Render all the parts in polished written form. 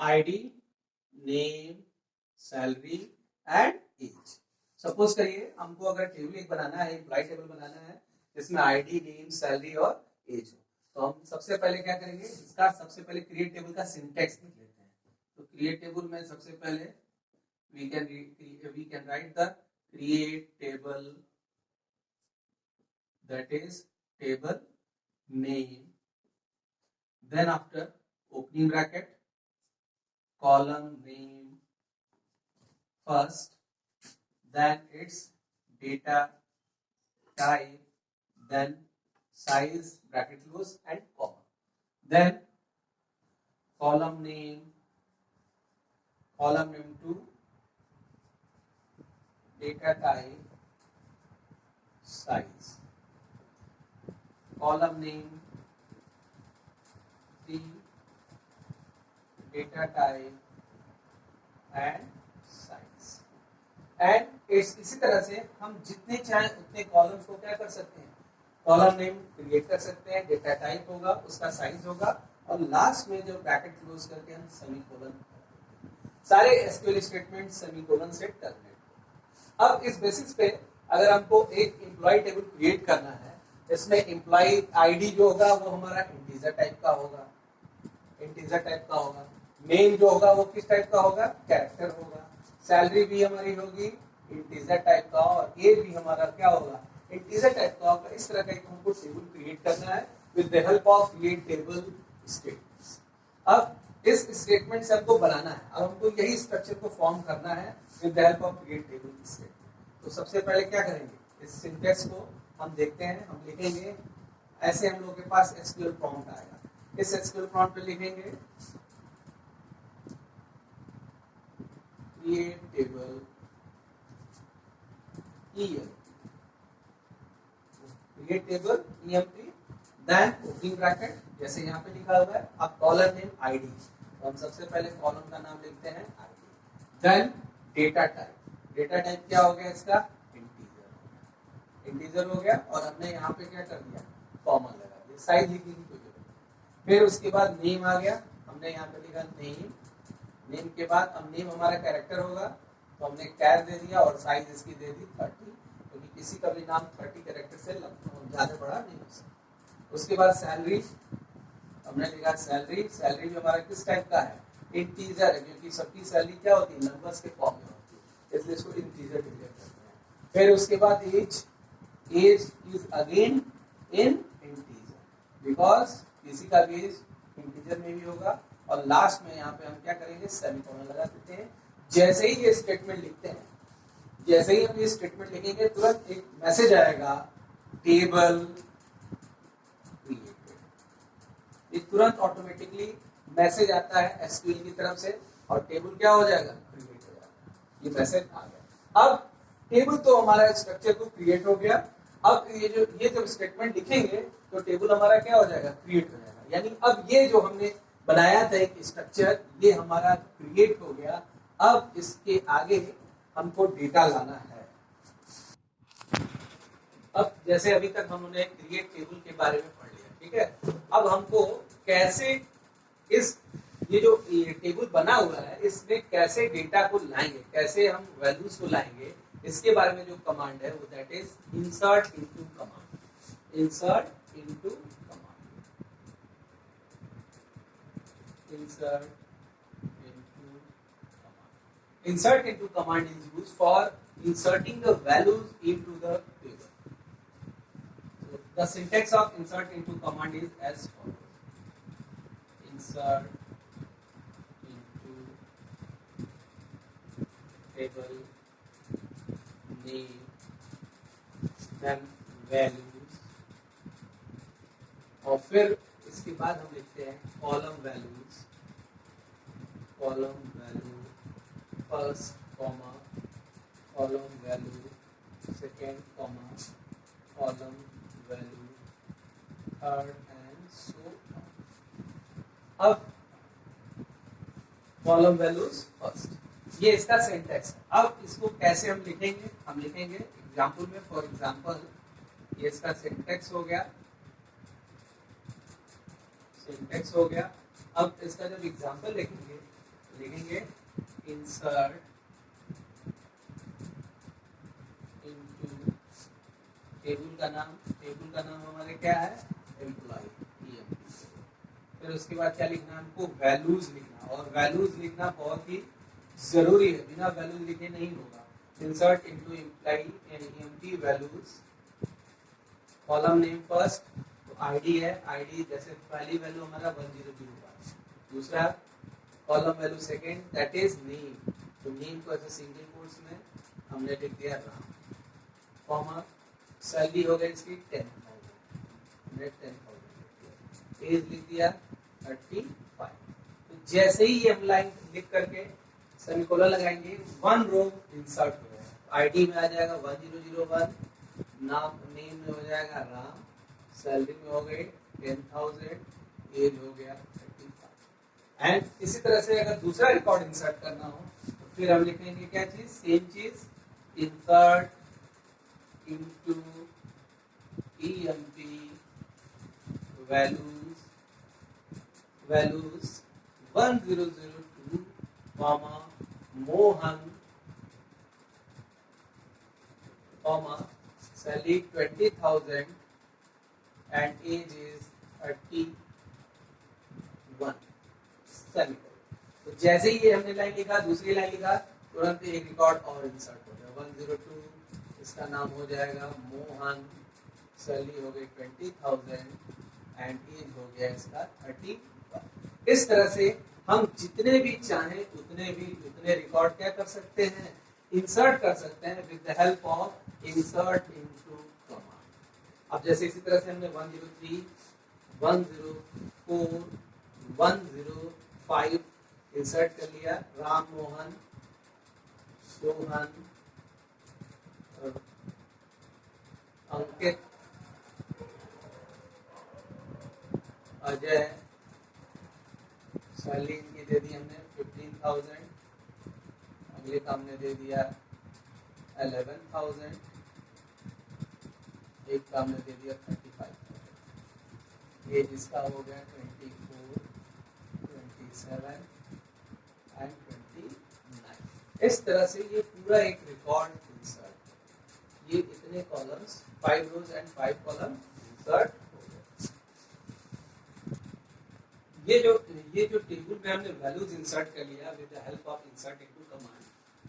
ID, name, salary and age. Suppose करिए हमको अगर टेबल एक बनाना है, एम्प्लॉय टेबल बनाना है जिसमें आईडी, नेम, सैलरी और एज हो, तो हम सबसे पहले क्या करेंगे, इसका सबसे पहले क्रिएट टेबल का सिंटेक्स देख लेते हैं। तो क्रिएट टेबल में सबसे पहले we can write the create table, that is table name, then after opening bracket column name first, then its data type, then size bracket close and comma, then column name 2, data type, size, column name 3, data type and size, and इसी तरह से हम जितने चाहें उतने columns को क्या कर सकते हैं, कॉलम नेम क्रिएट कर सकते हैं, डेटा टाइप होगा, उसका साइज होगा, और लास्ट में जो ब्रैकेट क्लोज करके हम सेमीकोलन, सारे एसक्यूएल स्टेटमेंट सेमीकोलन से टर्मिनेट। अब इस बेसिस पे अगर हमको एक एम्प्लॉय टेबल क्रिएट करना है, इसमें एम्प्लॉय आईडी जो होगा वो हमारा इंटीजर टाइप का होगा, नेम जो होगा वो किस टाइप का होगा, कैरेक्टर होगा, सैलरी भी हमारी होगी इंटीजर टाइप का, और एज भी हमारा क्या होगा, इंटीजर टाइप का होगा। इस तरह का हमको टेबल क्रिएट करना है with the help of create table statements. अब इस स्टेटमेंट से हमको बनाना है, अब हमको यही स्ट्रक्चर को फॉर्म करना है with the help of create table statement. तो सबसे पहले क्या करेंगे, इस सिंटेक्स को हम देखते हैं, हम लिखेंगे ऐसे, हम लोग के पास एसक्यूएल प्रॉम्प्ट आएगा, इस एसक्यूएल प्रॉम्प्ट पे लिखेंगे create table EMP, then opening bracket जैसे यहाँ पे लिखा हुआ है, अब कॉलम नेम आईडी, तो हम सबसे पहले कॉलम का नाम लिखते हैं आईडी, देन डेटा टाइप क्या हो गया इसका, इंटीजर हो गया, और हमने यहाँ पे क्या कर दिया, कॉमा लगा दिया, साइज लिखने की कोई जरूरत नहीं। फिर उसके बाद नेम आ गया, हमने यहाँ पे लिखा नेम के बाद अब नेम हमारा कैरेक्टर होगा, तो हमने कैर दे दिया, और साइज इसकी दे दी 30, क्योंकि किसी का भी नाम 30 कैरेक्टर से ज्यादा बड़ा नहीं हो सकता। उसके बाद सैलरी, हमने लिखा सैलरी भी हमारा किस टाइप का है, इंटीजर है, क्योंकि सबकी सैलरी क्या होती है, नंबर्स के फॉर्म में होती है, इसलिए इसको इंटीजर डिक्लेयर करते हैं। फिर उसके बाद age is again in integer, because किसी का भी एज इंटीजर में भी होगा, और लास्ट में यहाँ पे हम क्या करेंगे, सेमीकोलन लगा देते हैं। जैसे ही ये स्टेटमेंट लिखते हैं, जैसे ही हम ये स्टेटमेंट लिखेंगे, तुरंत एक मैसेज आएगा, टेबल क्रिएटेड, ये तुरंत ऑटोमेटिकली मैसेज आता है एसक्यूएल की तरफ से, और टेबल क्या हो जाएगा, क्रिएट हो जाएगा, ये मैसेज आ गया। अब टेबल तो हमारा स्ट्रक्चर तो क्रिएट हो गया, अब ये जब स्टेटमेंट लिखेंगे तो टेबल हमारा क्या हो जाएगा, क्रिएट हो जाएगा, यानी अब ये जो हमने बनाया था एक स्ट्रक्चर, ये हमारा क्रिएट हो गया। अब इसके आगे हमको डेटा लाना है। अब जैसे अभी तक हमने क्रिएट टेबल के बारे में पढ़ लिया, ठीक है, अब हमको कैसे इस ये जो टेबल बना हुआ है, इसमें कैसे डेटा को लाएंगे, कैसे हम वैल्यूज को लाएंगे, इसके बारे में जो कमांड है वो that is insert into command. Insert into command is used for inserting the values into the table. So the syntax of insert into command is as follows: insert into table name, then values, और फिर इसके बाद हम लिखते हैं column values first comma, column value second comma, column value third and so on. अब column values first, ये इसका सिंटैक्स है। अब इसको कैसे हम लिखेंगे, हम लिखेंगे एग्जाम्पल में, फॉर एग्जाम्पल ये इसका सिंटैक्स हो गया, अब इसका जब एग्जाम्पल लिखेंगे लिखेंगे इंसर्ट इनटू टेबल का नाम हमारे क्या है, एम्प्लॉय, EMP। फिर उसके बाद क्या लिखना है हमको, वैल्यूज लिखना, और वैल्यूज लिखना बहुत ही जरूरी है, बिना वैल्यूज लिखे नहीं होगा। Insert into employee EMP values, column name first, तो आईडी है, आईडी जैसे पहली वैल्यू हमारा 1001, दूसरा column value second that is name, तो नेम को ऐसे सिंगल कोट्स में हमने लिख दिया राम, कॉमा सैलरी हो गई इसकी 10,000, हमने 10,000 एज लिख दिया 35। तो जैसे ही ये हम लाइन लिख करके सेमीकोलन लगाएंगे, वन रो इंसर्ट हो जाएगा, आईडी में आ जाएगा 1001, नाम नेम में हो जाएगा राम, सैलरी में हो गई 10,000, एज हो गया 35। एंड इसी तरह से अगर दूसरा रिकॉर्ड इंसर्ट करना हो तो फिर हम लिखेंगे क्या चीज, सेम चीज, insert into EMP values 1002, comma Mohan, comma salary 20,000 and age is 31, semicolon. तो जैसे ही ये हमने लाइन लिखा, दूसरी लाइन लिखा, तुरंत एक रिकॉर्ड और इंसर्ट हो गया 102, इसका नाम हो जाएगा मोहन, सैलरी हो गई 20,000 एंड एज हो गया इसका 31। इस तरह से हम जितने भी चाहें उतने रिकॉर्ड क्या कर सकते हैं, इंसर्ट कर सकते हैं with the help of insert into command. अब जैसे इसी तरह से हमने 103, 104, 105 इंसर्ट कर लिया, राम मोहन, सोहन, अंकित, अजय, सैलरी इनकी दे दी हमने 15,000, अगले का हमने दे दिया 11,000, एक का हमने दे दिया 35,000, ये जिसका हो गया 24, 27 एंड 29। इस तरह से ये पूरा एक रिकॉर्ड इंसर्ट, ये इतने columns 5 rows and 5 column insert हो गए। ये जो टेबल में हमने वैल्यूज इंसर्ट कर लिया with the help of insert into command.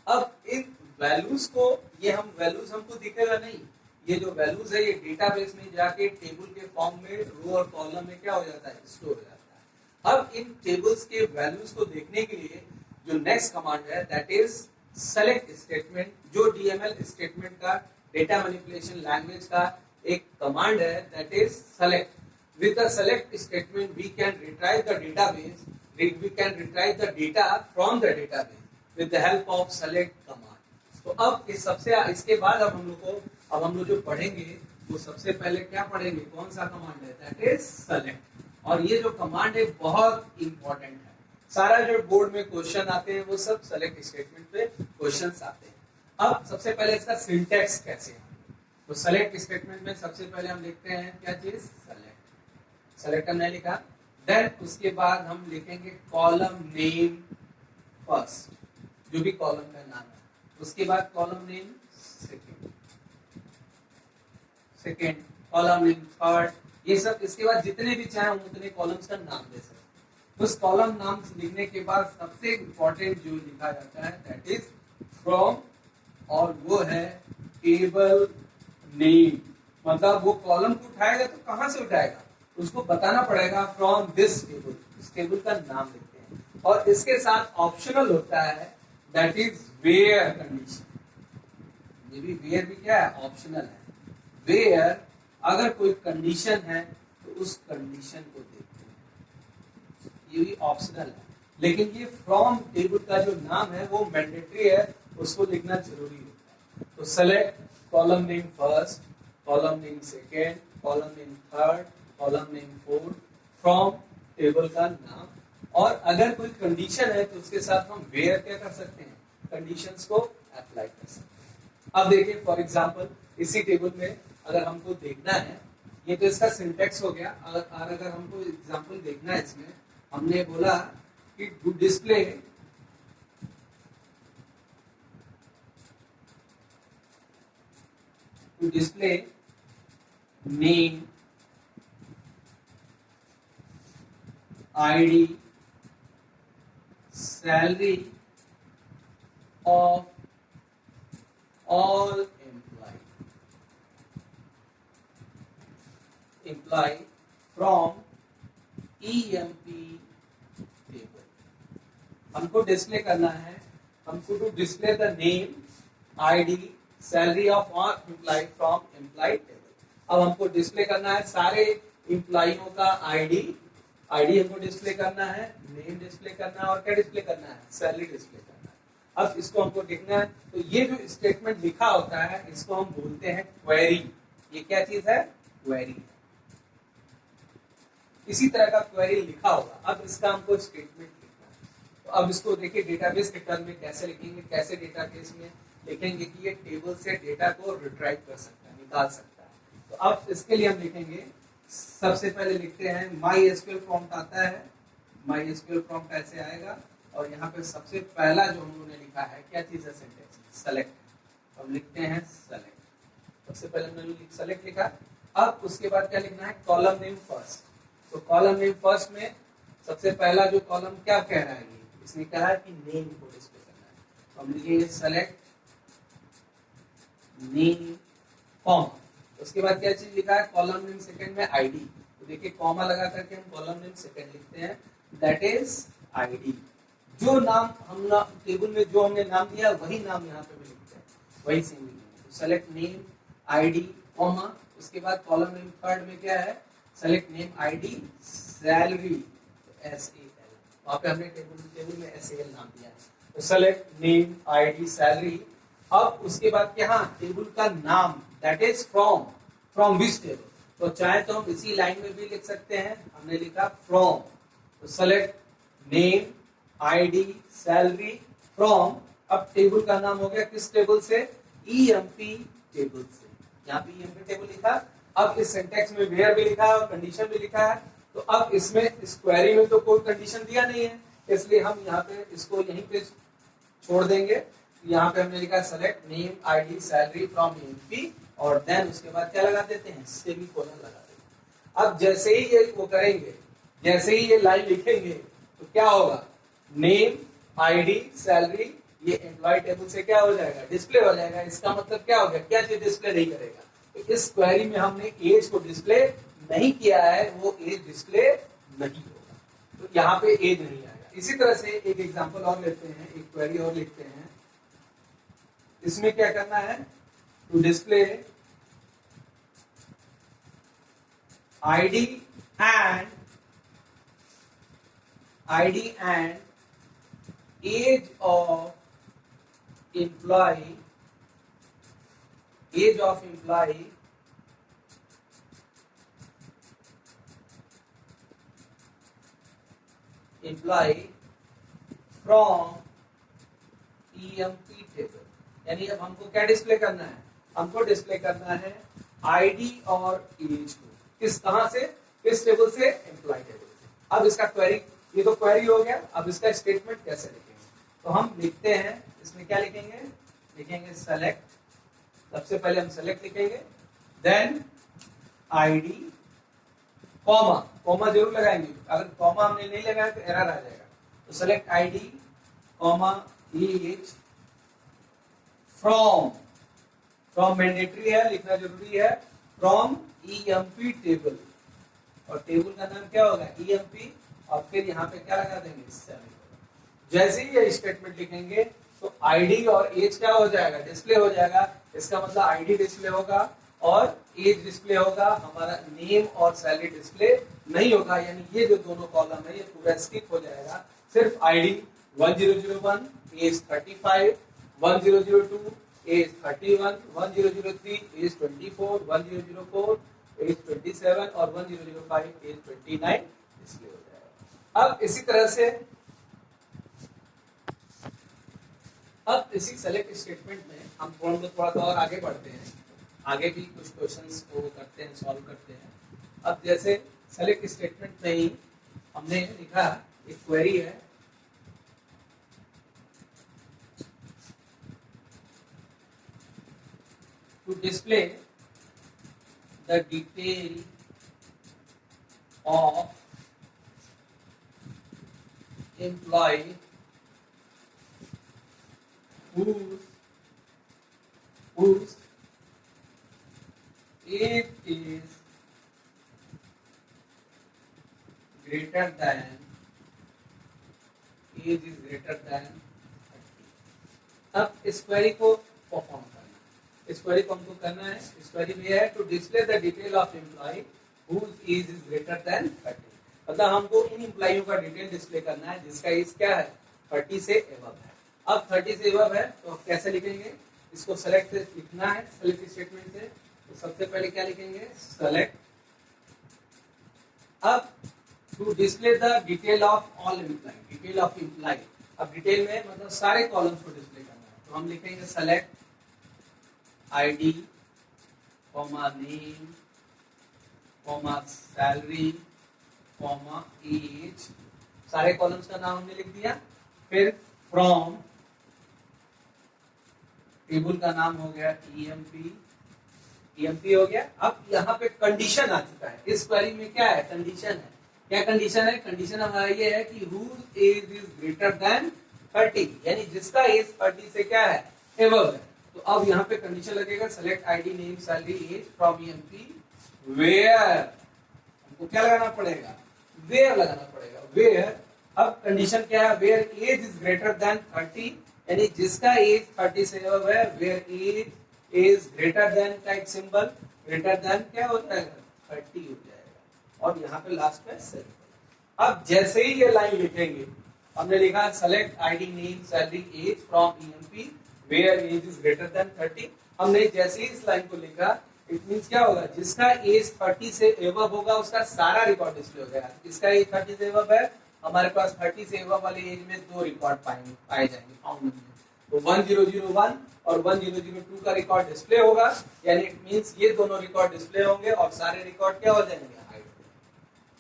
अब इन वैल्यूज को, ये हम वैल्यूज हमको दिखेगा नहीं, ये जो वैल्यूज है ये डेटाबेस में जाके टेबल के फॉर्म में रो और कॉलम में क्या हो जाता है, स्टोर हो जाता है। अब इन टेबल्स के वैल्यूज को देखने के लिए जो नेक्स्ट कमांड है दैट इज सेलेक्ट स्टेटमेंट, जो DML स्टेटमेंट का, डेटा मैनिपुलेशन लैंग्वेज का एक कमांड है that is select. With the select statement, we can retrieve the database. We can retrieve the data from the database with the help of select command. तो अब इसके बाद अब हम लोग जो पढ़ेंगे वो सबसे पहले क्या पढ़ेंगे, कौन सा कमांड है, दैट इज सेलेक्ट। और ये जो कमांड है बहुत इंपॉर्टेंट है, सारा जो बोर्ड में क्वेश्चन आते हैं वो सब सेलेक्ट स्टेटमेंट पे क्वेश्चंस आते हैं। अब सबसे पहले इसका सिंटैक्स कैसे है, तो सेलेक्ट स्टेटमेंट में सबसे पहले हम लिखते हैं क्या चीज, सेलेक्ट हमने लिखा, देन उसके बाद हम लिखेंगे कॉलम नेम फर्स्ट, जो भी कॉलम का नाम है, उसके बाद column name second, column name third, ये सब। इसके बाद जितने भी चाहे हम उतने कॉलम्स का नाम दे सकते हैं। उस कॉलम नाम लिखने के बाद सबसे इंपॉर्टेंट जो लिखा जाता है दैट इज फ्रॉम, और वो है टेबल नेम, मतलब वो कॉलम को उठाएगा तो कहां से उठाएगा, उसको बताना पड़ेगा फ्रॉम दिस टेबल, इस टेबल का नाम लिखते हैं। और इसके साथ ऑप्शनल होता है दैट इज वेयर कंडीशन, ये भी वेयर भी क्या है, ऑप्शनल है। वेयर अगर कोई कंडीशन है तो उस कंडीशन को देखते हैं, ये भी ऑप्शनल है। लेकिन ये फ्रॉम टेबल का जो नाम है वो मैंडेटरी है, उसको लिखना जरूरी होता है। तो select column name first, column name second, column name third, column name fourth, from table का नाम। और अगर कोई कंडीशन है तो उसके साथ हम वेयर क्या कर सकते हैं, कंडीशंस को अप्लाई कर सकते हैं। अब देखिए फॉर एग्जांपल इसी टेबल में अगर हमको देखना है, ये तो इसका सिंटैक्स हो गया। अगर हमको एग्जांपल देखना है, इसमें हमने बोला कि display to display name, ID, salary of all employee from EMP table. हमको डिस्प्ले करना है, हमको to display the name, ID, salary of all employee from employee table. अब हमको डिस्प्ले करना है सारे एम्प्लॉइयों का आईडी हमको डिस्प्ले करना है, नेम डिस्प्ले करना है और क्या डिस्प्ले करना है, सैलरी डिस्प्ले करना है। अब इसको हमको देखना है, तो ये जो स्टेटमेंट लिखा होता है इसको हम बोलते हैं क्वेरी। ये क्या चीज है, क्वेरी। इसी तरह का क्वेरी लिखा होगा। अब इसका हमको स्टेटमेंट लिखना है, तो अब इसको देखिए डेटाबेस के टर्म में कैसे लिखेंगे, कैसे डेटाबेस में लिखेंगे कि ये टेबल से डेटा को रिट्राइव कर सकता है, निकाल सकता है। तो अब इसके लिए हम लिखेंगे, सबसे पहले लिखते हैं माई एसक्यूएल प्रॉम्प्ट आता है, माई एसक्यूएल प्रॉम्प्ट ऐसे आएगा और यहाँ पे सबसे पहला जो हम लोगों ने लिखा है क्या चीज है, सिंटेक्स सेलेक्ट। अब लिखते हैं सेलेक्ट, सबसे पहले हमने सेलेक्ट लिखा। अब उसके बाद क्या लिखना है, कॉलम नेम फर्स्ट। तो कॉलम नेम फर्स्ट में सबसे पहला जो कॉलम क्या कह रहा है, इसने कहा है कि नेम को डिस्प्ले करना है। तो हम लिखेंगे सेलेक्ट नेम कॉमा। उसके बाद क्या चीज लिखा है, कॉलम नेम सेकंड में आईडी। तो देखिए कॉमा लगा करके हम कॉलम नेम सेकंड लिखते हैं, दैट इज आईडी। जो नाम हम टेबल में जो हमने नाम दिया वही नाम यहाँ पे भी लिखते हैं, वही सेम लिखेंगे। तो सेलेक्ट नेम आईडी कॉमा, उसके बाद कॉलम नेम थर्ड में क्या है, select name ID salary, SAL। वहां पे हमने टेबल में SAL नाम दिया है। तो सेलेक्ट नेम आईडी सैलरी। अब उसके बाद क्या, टेबल का नाम, that is from which table. तो चाहे तो हम इसी लाइन में भी लिख सकते हैं, हमने लिखा फ्रॉम। तो select name ID salary from. अब टेबल का नाम हो गया किस टेबल से, EMP टेबल से। यहाँ पे EMP टेबल लिखा। अब इस सिंटैक्स में वेयर भी लिखा है और कंडीशन भी लिखा है। तो अब इसमें इस क्वेरी में तो कोई कंडीशन दिया नहीं है, इसलिए हम यहाँ पे इसको यहीं पे छोड़ देंगे। यहाँ पे हमने लिखा select name ID salary from EMP और देन उसके बाद क्या लगा देते हैं, सेमीकोलन लगा देते हैं। अब जैसे ही ये वो करेंगे, जैसे ही ये लाइन लिखेंगे तो क्या होगा, नेम आईडी सैलरी ये एम्प्लॉय टेबल से क्या हो जाएगा, डिस्प्ले हो जाएगा। इसका मतलब क्या हो गया, क्या चीज डिस्प्ले नहीं करेगा। तो इस क्वेरी में हमने एज को डिस्प्ले नहीं किया है, वो एज डिस्प्ले नहीं होगा, तो यहाँ पे एज नहीं आएगा। इसी तरह से एक एग्जांपल और लेते हैं, एक क्वेरी और लिखते हैं। इसमें क्या करना है, to display ID and age of employee from EMP table. यानी अब हमको क्या डिस्प्ले करना है, हमको डिस्प्ले करना है आईडी और एज को, किस कहां से, किस टेबल से, एम्प्लॉय टेबल से। अब इसका क्वेरी, ये तो क्वेरी हो गया। अब इसका स्टेटमेंट कैसे लिखेंगे, तो हम लिखते हैं, इसमें क्या लिखेंगे, लिखेंगे सेलेक्ट। सबसे पहले हम सेलेक्ट लिखेंगे, देन आईडी कॉमा जरूर लगाएंगे, अगर कॉमा हमने नहीं लगाया तो एरर आ जाएगा। तो select ID comma age from mandatory है, लिखना जरूरी है, फ्रॉम EMP टेबल। और टेबल का नाम क्या होगा, EMP। और फिर यहाँ पे क्या लगा देंगे, सेमीकोलन। जैसे ही ये स्टेटमेंट लिखेंगे तो आईडी और एज क्या हो जाएगा, डिस्प्ले हो जाएगा। इसका मतलब आईडी डिस्प्ले होगा और एज डिस्प्ले होगा, हमारा नेम और सैलरी डिस्प्ले नहीं होगा। यानी ये जो दोनों कॉलम है ये पूरा स्किप हो जाएगा। सिर्फ ID 1001 age 35, 1002 age 31, 1003 age 24, 1004 age 27 और 1005 एज 29 डिस्प्ले हो जाएगा। अब इसी तरह से अब इसी सेलेक्ट स्टेटमेंट में हम थोड़ा सा और आगे बढ़ते हैं, आगे भी कुछ क्वेश्चंस को करते हैं, सॉल्व करते हैं। अब जैसे सेलेक्ट स्टेटमेंट में ही हमने लिखा, एक क्वेरी है, to display the detail of employee whose age is greater than 30. अब इस क्वेरी को परफॉर्म करना है, इस क्वेरी को हमको करना है। इस क्वेरी में है to display the detail of employee whose age is greater than 30। मतलब हमको इन एम्प्लॉइयों का डिटेल डिस्प्ले करना है जिसका एज क्या है 30 से एबव है। अब 30 से एबव है तो कैसे लिखेंगे, इसको सेलेक्ट लिखना है सेलेक्ट स्टेटमेंट से। तो सबसे पहले क्या लिखेंगे, सेलेक्ट। अब to display the detail of all employee, detail of employee. अब डिटेल में मतलब सारे कॉलम्स को डिस्प्ले करना है, तो हम लिखेंगे select ID comma name comma salary comma age, सारे कॉलम्स का नाम हमने लिख दिया। फिर फ्रॉम, टेबल का नाम हो गया ईएमपी हो गया। अब यहाँ पे कंडीशन आ चुका है, इस क्वेरी में क्या है, कंडीशन है। क्या कंडीशन है, कंडीशन हमारा ये है कि whose age is greater than 30, यानी जिसका एज 30 से क्या है एबव है। तो अब यहाँ पे कंडीशन लगेगा select ID name salary age from EMP where, हमको क्या लगाना पड़ेगा, वेयर लगाना पड़ेगा, वेयर। अब कंडीशन क्या है, where age is greater than 30, यानी जिसका एज 30 से एबव है, where age is greater than का एक सिंबल, ग्रेटर देन क्या हो जाएगा 30 हो जाएगा, और यहाँ पे लास्ट में सेमीकोलन। अब जैसे ही ये लाइन लिखेंगे, हमने लिखा select ID name salary age from EMP where age is greater than 30। हमने जैसे ही इस लाइन को लिखा, इट मींस क्या होगा, जिसका एज 30 से एबव होगा उसका सारा रिकॉर्ड डिस्प्ले हो गया। इसका एज 30 से एबव है, हमारे पास 30 से एबव वाले एज में 2 रिकॉर्ड पाए जाएंगे फाउंड में, तो 1001 और 1002 का रिकॉर्ड डिस्प्ले होगा, यानी इट मींस ये दोनों रिकॉर्ड डिस्प्ले होंगे और सारे रिकॉर्ड क्या हो जाएंगे हाइड,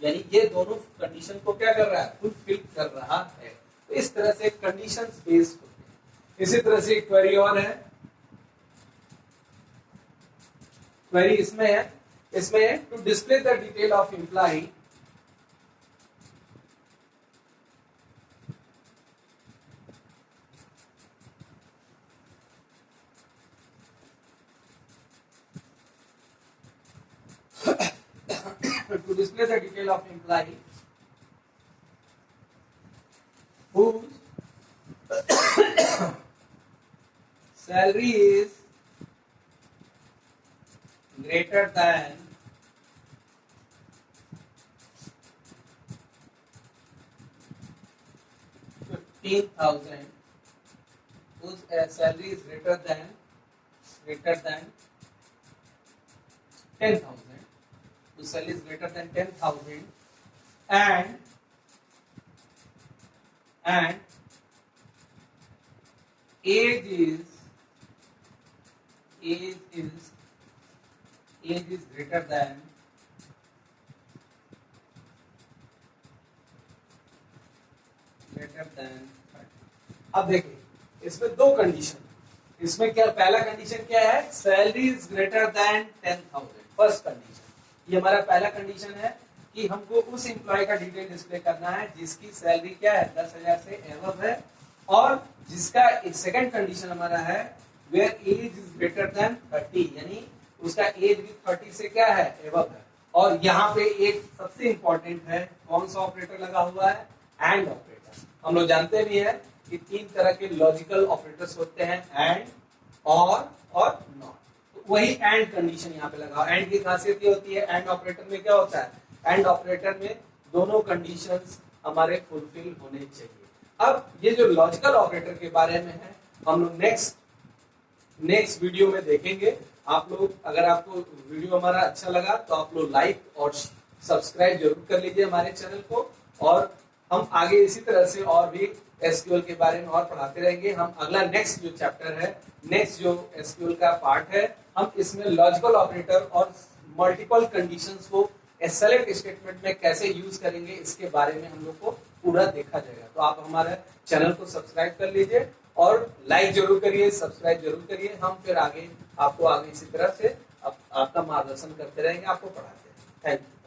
यानी ये दोनों कंडीशन को क्या कर रहा है, फुलफिल कर रहा है। तो इस तरह से कंडीशंस बेस्ड होते हैं। इसी तरह से एक क्वेरी और है, क्वेरी इसमें है to display the detail of employee to display the detail of employee whose salary is greater than 15,000, whose salary is greater than 10,000, whose salary is greater than 10,000, and age is greater than 30। अब देखिए इसमें दो condition, इसमें क्या पहला condition क्या है, salary is greater then 10,000, first condition. ये हमारा पहला कंडीशन है कि हमको उस एम्प्लॉय का डिटेल डिस्प्ले करना है जिसकी सैलरी क्या है 10,000 से एबव है, और जिसका सेकंड कंडीशन हमारा है where age is greater than 30, यानी उसका एज भी 30 से क्या है एबव है। और यहाँ पे एक सबसे इंपॉर्टेंट है, कौन सा ऑपरेटर लगा हुआ है, एंड ऑपरेटर। हम लोग जानते भी है कि 3 तरह के लॉजिकल ऑपरेटर्स होते हैं, एंड, और नॉट। तो वही एंड कंडीशन यहाँ पे लगा। एंड की खासियत ये होती है, एंड ऑपरेटर में क्या होता है, एंड ऑपरेटर में दोनों कंडीशंस हमारे फुलफिल होने चाहिए। अब ये जो लॉजिकल ऑपरेटर के बारे में है हम लोग नेक्स्ट वीडियो में देखेंगे। आप लोग, अगर आपको वीडियो हमारा अच्छा लगा तो आप लोग लाइक और सब्सक्राइब जरूर कर लीजिए हमारे चैनल को, और हम आगे इसी तरह से और भी एसक्यूएल के बारे में और पढ़ाते रहेंगे। हम अगला नेक्स्ट जो चैप्टर है, नेक्स्ट जो एसक्यूएल का पार्ट है, हम इसमें लॉजिकल ऑपरेटर और मल्टीपल कंडीशंस को सेलेक्ट स्टेटमेंट में कैसे यूज करेंगे, इसके बारे में हम लोग को पूरा देखा जाएगा। तो आप हमारे चैनल को सब्सक्राइब कर लीजिए और लाइक जरूर करिए, सब्सक्राइब जरूर करिए। हम फिर आगे आपको आगे इसी तरह से आपका मार्गदर्शन करते रहेंगे, आपको पढ़ाते रहेंगे। Thank you.